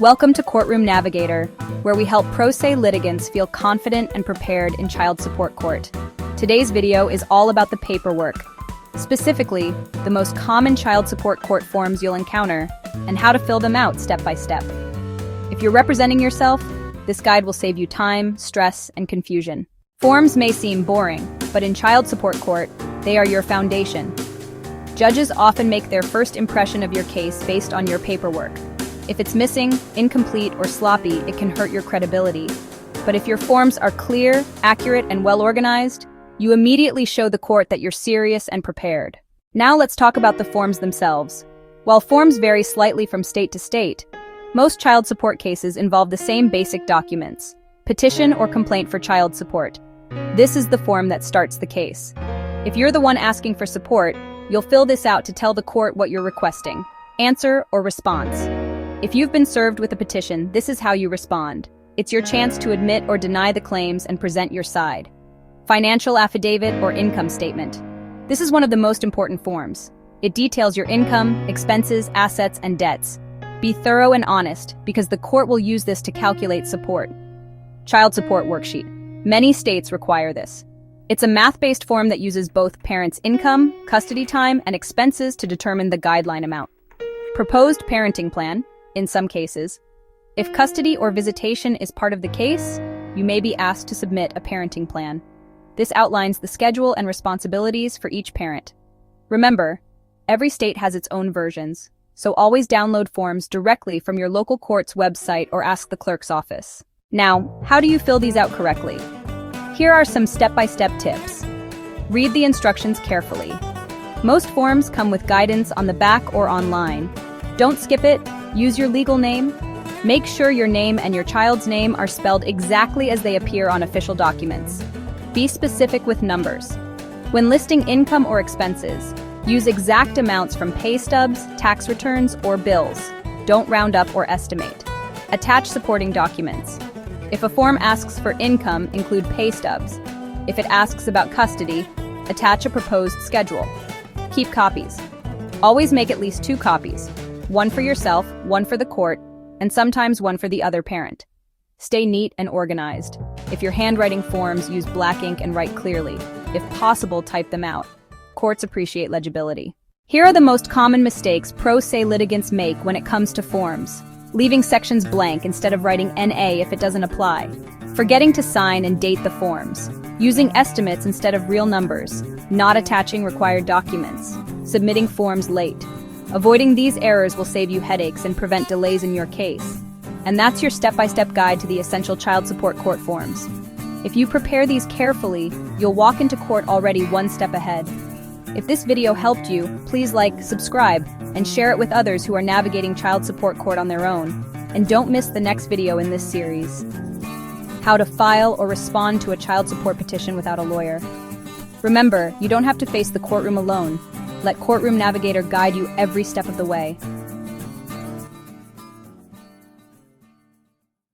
Welcome to Courtroom Navigator, where we help pro se litigants feel confident and prepared in child support court. Today's video is all about the paperwork, specifically the most common child support court forms you'll encounter and how to fill them out step by step. If you're representing yourself, this guide will save you time, stress, and confusion. Forms may seem boring, but in child support court, they are your foundation. Judges often make their first impression of your case based on your paperwork. If it's missing, incomplete, or sloppy, it can hurt your credibility. But if your forms are clear, accurate, and well-organized, you immediately show the court that you're serious and prepared. Now let's talk about the forms themselves. While forms vary slightly from state to state, most child support cases involve the same basic documents: petition or complaint for child support. This is the form that starts the case. If you're the one asking for support, you'll fill this out to tell the court what you're requesting: answer or response. If you've been served with a petition, this is how you respond. It's your chance to admit or deny the claims and present your side. Financial affidavit or income statement. This is one of the most important forms. It details your income, expenses, assets, and debts. Be thorough and honest, because the court will use this to calculate support. Child support worksheet. Many states require this. It's a math-based form that uses both parents' income, custody time, and expenses to determine the guideline amount. Proposed parenting plan. In some cases, if custody or visitation is part of the case, you may be asked to submit a parenting plan. This outlines the schedule and responsibilities for each parent. Remember, every state has its own versions, so always download forms directly from your local court's website or ask the clerk's office. Now, how do you fill these out correctly? Here are some step-by-step tips. Read the instructions carefully. Most forms come with guidance on the back or online. Don't skip it. Use your legal name. Make sure your name and your child's name are spelled exactly as they appear on official documents. Be specific with numbers. When listing income or expenses, use exact amounts from pay stubs, tax returns, or bills. Don't round up or estimate. Attach supporting documents. If a form asks for income, include pay stubs. If it asks about custody, attach a proposed schedule. Keep copies. Always make at least 2 copies. One for yourself, one for the court, and sometimes one for the other parent. Stay neat and organized. If you're handwriting forms, use black ink and write clearly. If possible, type them out. Courts appreciate legibility. Here are the most common mistakes pro se litigants make when it comes to forms. Leaving sections blank instead of writing NA if it doesn't apply. Forgetting to sign and date the forms. Using estimates instead of real numbers. Not attaching required documents. Submitting forms late. Avoiding these errors will save you headaches and prevent delays in your case. And that's your step-by-step guide to the essential child support court forms. If you prepare these carefully, you'll walk into court already one step ahead. If this video helped you, please like, subscribe, and share it with others who are navigating child support court on their own. And don't miss the next video in this series: how to file or respond to a child support petition without a lawyer. Remember, you don't have to face the courtroom alone. Let Courtroom Navigator guide you every step of the way.